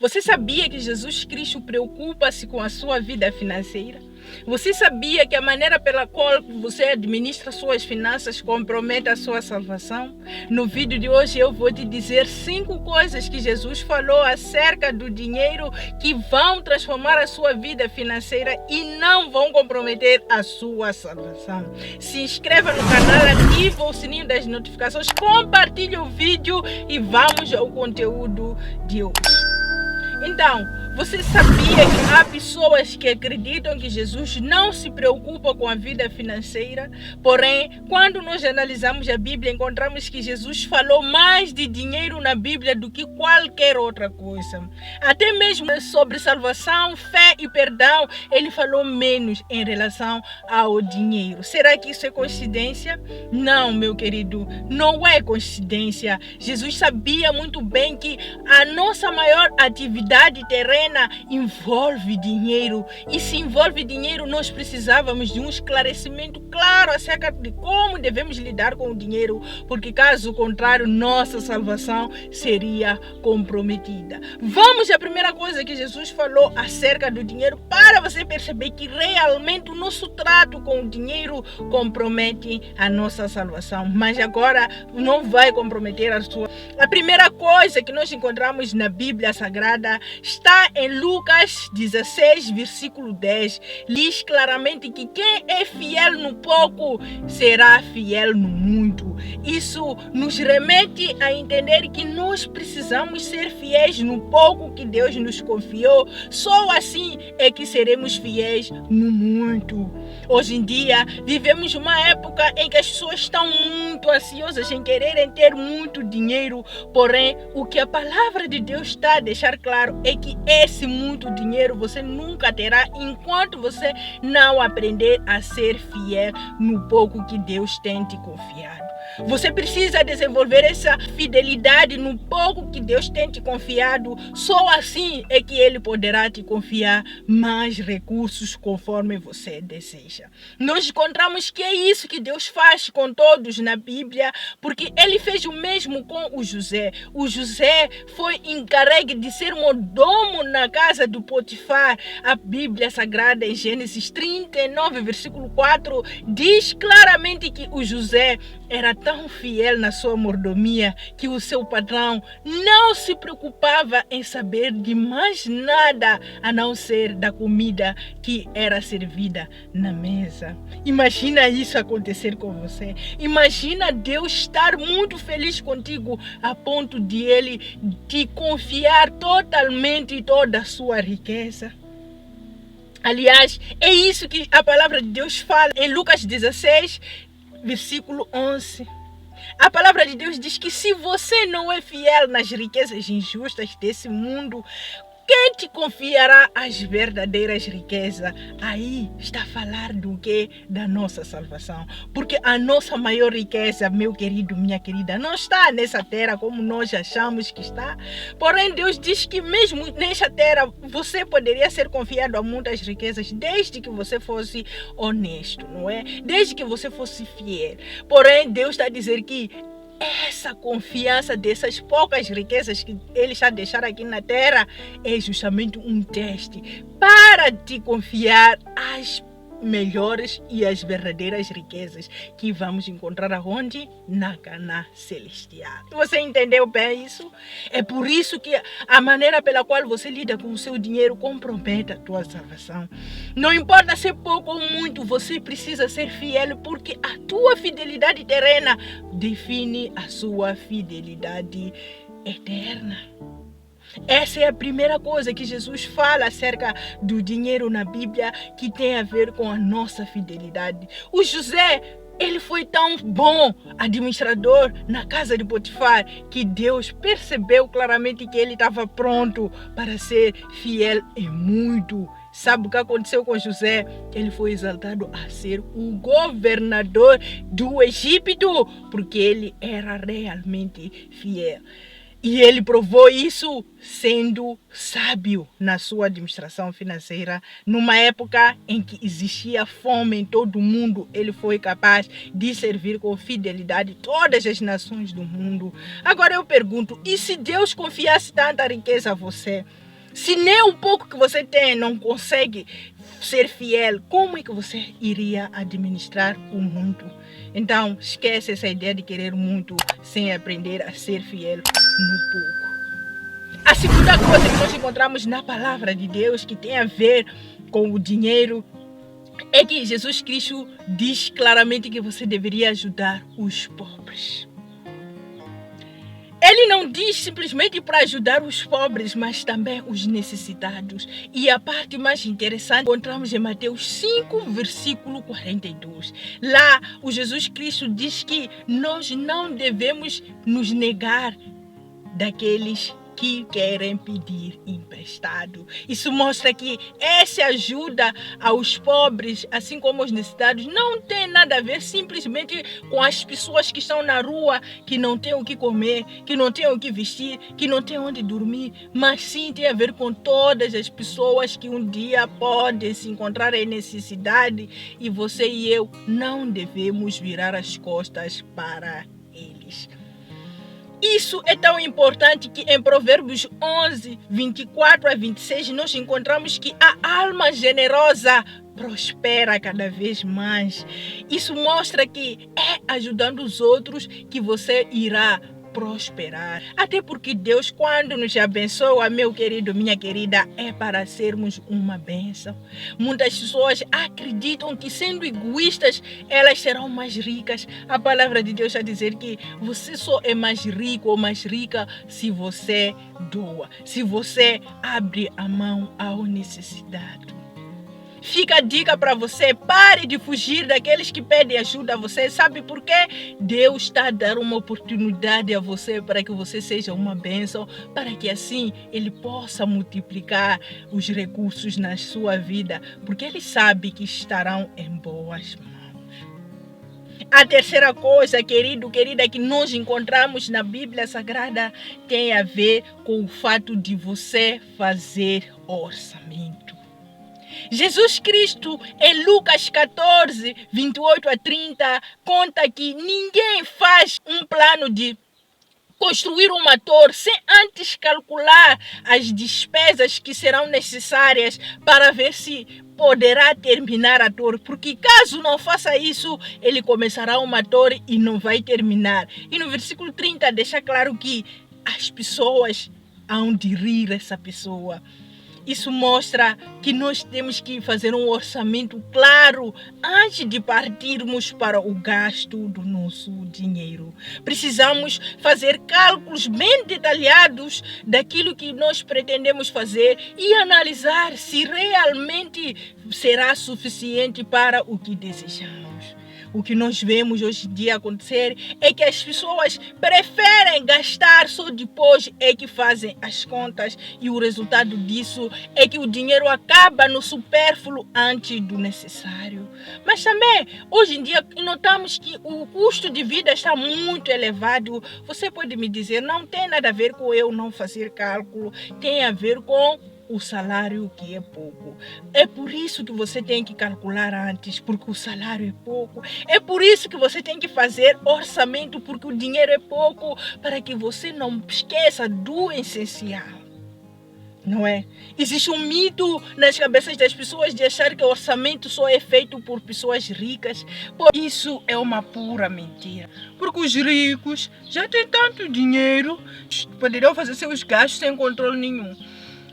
Você sabia que Jesus Cristo preocupa-se com a sua vida financeira? Você sabia que a maneira pela qual você administra suas finanças compromete a sua salvação? No vídeo de hoje eu vou te dizer 5 coisas que Jesus falou acerca do dinheiro que vão transformar a sua vida financeira e não vão comprometer a sua salvação. Se inscreva no canal, ativa o sininho das notificações, compartilhe o vídeo e vamos ao conteúdo de hoje. Então, você sabia que há pessoas que acreditam que Jesus não se preocupa com a vida financeira? Porém, quando nós analisamos a Bíblia, encontramos que Jesus falou mais de dinheiro na Bíblia do que qualquer outra coisa. Até mesmo sobre salvação, fé e perdão, ele falou menos em relação ao dinheiro. Será que isso é coincidência? Não, meu querido, não é coincidência. Jesus sabia muito bem que a nossa maior atividade terrena envolve dinheiro, e se envolve dinheiro, nós precisávamos de um esclarecimento claro acerca de como devemos lidar com o dinheiro, porque caso contrário, nossa salvação seria comprometida. Vamos à primeira coisa que Jesus falou acerca do dinheiro, para você perceber que realmente o nosso trato com o dinheiro compromete a nossa salvação, mas agora não vai comprometer a sua. A primeira coisa que nós encontramos na Bíblia Sagrada está em Lucas 16, versículo 10. Diz claramente que quem é fiel no pouco será fiel no muito. Isso nos remete a entender que nós precisamos ser fiéis no pouco que Deus nos confiou. Só assim é que seremos fiéis no muito. Hoje em dia, vivemos uma época em que as pessoas estão muito ansiosas em quererem ter muito dinheiro. Porém, o que a palavra de Deus está a deixar claro é que esse muito dinheiro você nunca terá enquanto você não aprender a ser fiel no pouco que Deus tem te confiado. Você precisa desenvolver essa fidelidade no pouco que Deus tem te confiado. Só assim é que Ele poderá te confiar mais recursos conforme você deseja. Nós encontramos que é isso que Deus faz com todos na Bíblia, porque Ele fez o mesmo com o José. O José foi encarregue de ser mordomo na casa do Potifar. A Bíblia Sagrada em Gênesis 39, versículo 4, diz claramente que o José era tão fiel na sua mordomia que o seu patrão não se preocupava em saber de mais nada a não ser da comida que era servida na mesa. Imagina isso acontecer com você. Imagina Deus estar muito feliz contigo a ponto de Ele te confiar totalmente toda a sua riqueza. Aliás, é isso que a palavra de Deus fala em Lucas 16, versículo 11. A palavra de Deus diz que se você não é fiel nas riquezas injustas desse mundo, quem te confiará as verdadeiras riquezas? Aí está a falar do que? Da nossa salvação. Porque a nossa maior riqueza, meu querido, minha querida, não está nessa terra como nós achamos que está. Porém, Deus diz que mesmo nessa terra você poderia ser confiado a muitas riquezas, desde que você fosse honesto, não é? Desde que você fosse fiel. Porém, Deus está a dizer que essa confiança dessas poucas riquezas que Ele está a deixar aqui na terra é justamente um teste para te confiar as melhores e as verdadeiras riquezas que vamos encontrar aonde? Na Canaã celestial. Você entendeu bem isso? É por isso que a maneira pela qual você lida com o seu dinheiro compromete a tua salvação. Não importa ser pouco ou muito, você precisa ser fiel, porque a tua fidelidade terrena define a sua fidelidade eterna. Essa é a primeira coisa que Jesus fala acerca do dinheiro na Bíblia, que tem a ver com a nossa fidelidade. O José, ele foi tão bom administrador na casa de Potifar que Deus percebeu claramente que ele estava pronto para ser fiel em muito. Sabe o que aconteceu com José? Ele foi exaltado a ser o governador do Egito, porque ele era realmente fiel. E ele provou isso sendo sábio na sua administração financeira. Numa época em que existia fome em todo o mundo, ele foi capaz de servir com fidelidade todas as nações do mundo. Agora eu pergunto, e se Deus confiasse tanta riqueza a você? Se nem o pouco que você tem não consegue ser fiel, como é que você iria administrar o mundo? Então, esquece essa ideia de querer muito sem aprender a ser fiel no pouco. A segunda coisa que nós encontramos na palavra de Deus que tem a ver com o dinheiro é que Jesus Cristo diz claramente que você deveria ajudar os pobres. Ele não diz simplesmente para ajudar os pobres, mas também os necessitados. E a parte mais interessante encontramos em Mateus 5, versículo 42. Lá, o Jesus Cristo diz que nós não devemos nos negar daqueles que querem pedir emprestado. Isso mostra que essa ajuda aos pobres, assim como aos necessitados, não tem nada a ver simplesmente com as pessoas que estão na rua, que não têm o que comer, que não têm o que vestir, que não têm onde dormir, mas sim tem a ver com todas as pessoas que um dia podem se encontrar em necessidade, e você e eu não devemos virar as costas para eles. Isso é tão importante que em Provérbios 11, 24 a 26, nós encontramos que a alma generosa prospera cada vez mais. Isso mostra que é ajudando os outros que você irá prosperar. Até porque Deus, quando nos abençoa, meu querido, minha querida, é para sermos uma bênção. Muitas pessoas acreditam que sendo egoístas, elas serão mais ricas. A palavra de Deus está a dizer que você só é mais rico ou mais rica se você doa, se você abre a mão ao necessitado. Fica a dica para você, pare de fugir daqueles que pedem ajuda a você. Sabe por quê? Deus está a dar uma oportunidade a você para que você seja uma bênção, para que assim Ele possa multiplicar os recursos na sua vida, porque Ele sabe que estarão em boas mãos. A terceira coisa, querido, querida, que nós encontramos na Bíblia Sagrada tem a ver com o fato de você fazer orçamento. Jesus Cristo, em Lucas 14, 28 a 30, conta que ninguém faz um plano de construir uma torre sem antes calcular as despesas que serão necessárias para ver se poderá terminar a torre, porque caso não faça isso, ele começará uma torre e não vai terminar. E no versículo 30 deixa claro que as pessoas hão de rir essa pessoa. Isso mostra que nós temos que fazer um orçamento claro antes de partirmos para o gasto do nosso dinheiro. Precisamos fazer cálculos bem detalhados daquilo que nós pretendemos fazer e analisar se realmente será suficiente para o que desejamos. O que nós vemos hoje em dia acontecer é que as pessoas preferem gastar só depois é que fazem as contas, e o resultado disso é que o dinheiro acaba no supérfluo antes do necessário. Mas também, hoje em dia, notamos que o custo de vida está muito elevado. Você pode me dizer, não tem nada a ver com eu não fazer cálculo, tem a ver com o salário que é pouco. É por isso que você tem que calcular antes, porque o salário é pouco. É por isso que você tem que fazer orçamento, porque o dinheiro é pouco, para que você não esqueça do essencial. Não é? Existe um mito nas cabeças das pessoas de achar que o orçamento só é feito por pessoas ricas. Isso é uma pura mentira. Porque os ricos já têm tanto dinheiro, poderiam fazer seus gastos sem controle nenhum.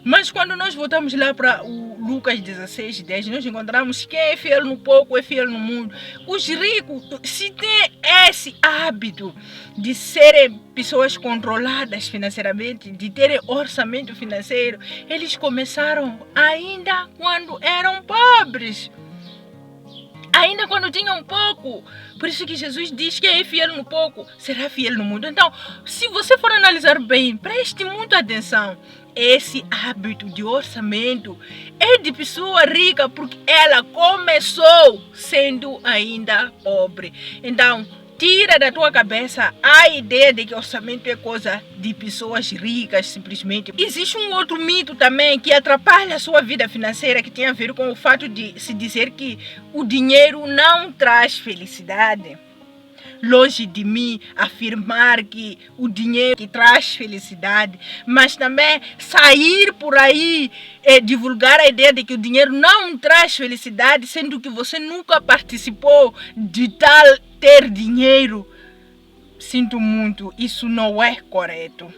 Mas quando nós voltamos lá para o Lucas 16, 10, nós encontramos quem é fiel no pouco é fiel no mundo. Os ricos, se têm esse hábito de serem pessoas controladas financeiramente, de terem orçamento financeiro, eles começaram ainda quando eram pobres. Ainda quando tinham pouco. Por isso que Jesus diz que é fiel no pouco, será fiel no mundo. Então, se você for analisar bem, preste muita atenção. Esse hábito de orçamento é de pessoa rica porque ela começou sendo ainda pobre. Então, tira da tua cabeça a ideia de que orçamento é coisa de pessoas ricas, simplesmente. Existe um outro mito também que atrapalha a sua vida financeira, que tem a ver com o fato de se dizer que o dinheiro não traz felicidade. longe de mim afirmar que o dinheiro que traz felicidade, mas também sair por aí e divulgar a ideia de que o dinheiro não traz felicidade, sendo que você nunca participou de tal ter dinheiro. Sinto muito, isso não é correto.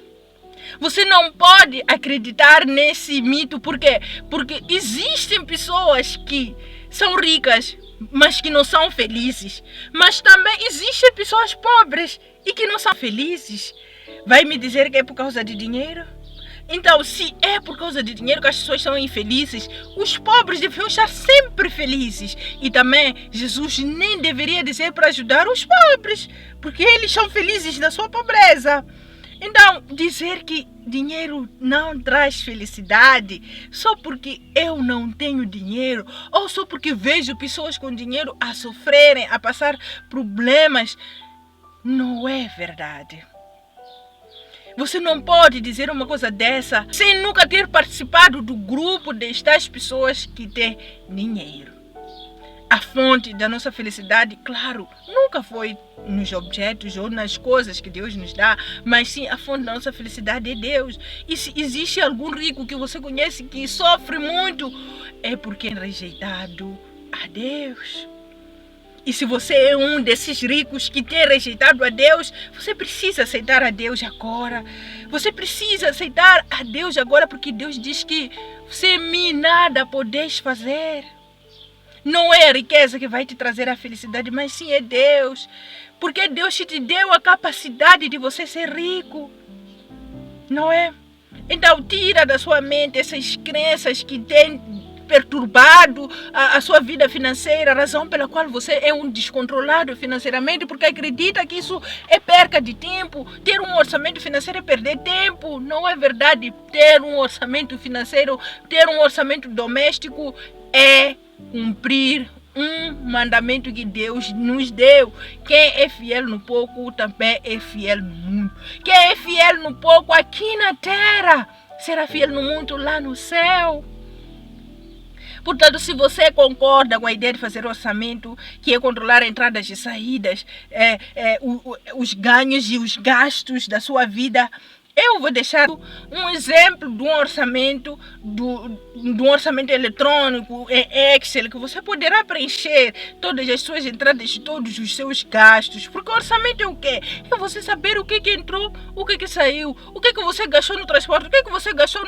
Você não pode acreditar nesse mito, por quê? Porque existem pessoas que são ricas, mas que não são felizes. Mas também existem pessoas pobres e que não são felizes. Vai me dizer que é por causa de dinheiro? Então, se é por causa de dinheiro que as pessoas são infelizes, os pobres deveriam estar sempre felizes. E também, Jesus nem deveria dizer para ajudar os pobres, porque eles são felizes na sua pobreza. Então, dizer que dinheiro não traz felicidade só porque eu não tenho dinheiro ou só porque vejo pessoas com dinheiro a sofrerem, a passar problemas, não é verdade. Você não pode dizer uma coisa dessa sem nunca ter participado do grupo destas pessoas que têm dinheiro. A fonte da nossa felicidade, claro, nunca foi nos objetos ou nas coisas que Deus nos dá, mas sim a fonte da nossa felicidade é Deus. E se existe algum rico que você conhece que sofre muito, é porque é rejeitado a Deus. E se você é um desses ricos que tem rejeitado a Deus, você precisa aceitar a Deus agora. Você precisa aceitar a Deus agora, porque Deus diz que sem mim nada podeis fazer. Não é a riqueza que vai te trazer a felicidade, mas sim é Deus. Porque Deus te deu a capacidade de você ser rico. Não é? Então tira da sua mente essas crenças que têm perturbado a sua vida financeira, a razão pela qual você é um descontrolado financeiramente, porque acredita que isso é perca de tempo. Ter um orçamento financeiro é perder tempo. Não é verdade. Ter um orçamento financeiro, ter um orçamento doméstico é cumprir um mandamento que Deus nos deu. Quem é fiel no pouco também é fiel no muito. Quem é fiel no pouco aqui na terra será fiel no muito lá no céu. Portanto, se você concorda com a ideia de fazer orçamento, que é controlar entradas e saídas, os ganhos e os gastos da sua vida, eu vou deixar um exemplo de um orçamento eletrônico em Excel, que você poderá preencher todas as suas entradas e todos os seus gastos. Porque o orçamento é o quê? É você saber o que entrou, o que saiu, o que você gastou no transporte, o que você gastou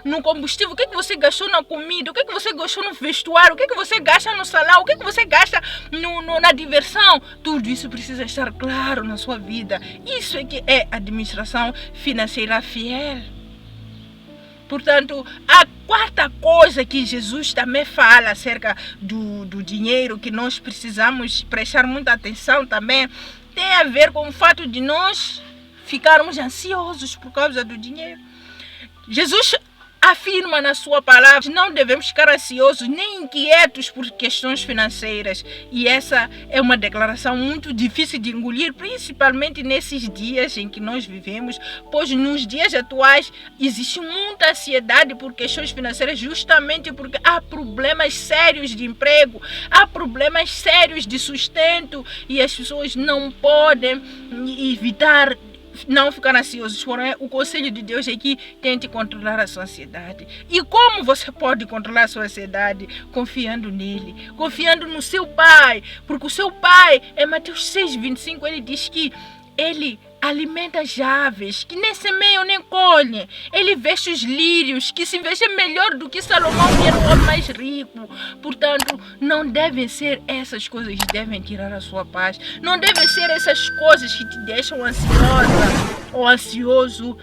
no combustível, o que você gastou na comida, o que você gastou no vestuário, o que você gasta no salão, o que você gasta na diversão. Tudo isso precisa estar claro na sua vida. Isso é que é administração financeira fiel. Portanto, a quarta coisa que Jesus também fala acerca do dinheiro, que nós precisamos prestar muita atenção também, tem a ver com o fato de nós ficarmos ansiosos por causa do dinheiro. Jesus afirma na sua palavra que não devemos ficar ansiosos nem inquietos por questões financeiras. E essa é uma declaração muito difícil de engolir, principalmente nesses dias em que nós vivemos, pois nos dias atuais existe muita ansiedade por questões financeiras, justamente porque há problemas sérios de emprego, há problemas sérios de sustento e as pessoas não podem evitar não ficar ansiosos. Porém, o conselho de Deus é que tente controlar a sua ansiedade. E como você pode controlar a sua ansiedade? Confiando nele, confiando no seu Pai, porque o seu Pai, em Mateus 6:25, ele diz que ele alimenta as aves, que nem semeiam nem colhem. Ele veste os lírios, que se vestem melhor do que Salomão, que era o homem mais rico. Portanto, não devem ser essas coisas que devem tirar a sua paz. Não devem ser essas coisas que te deixam ansiosa ou ansioso.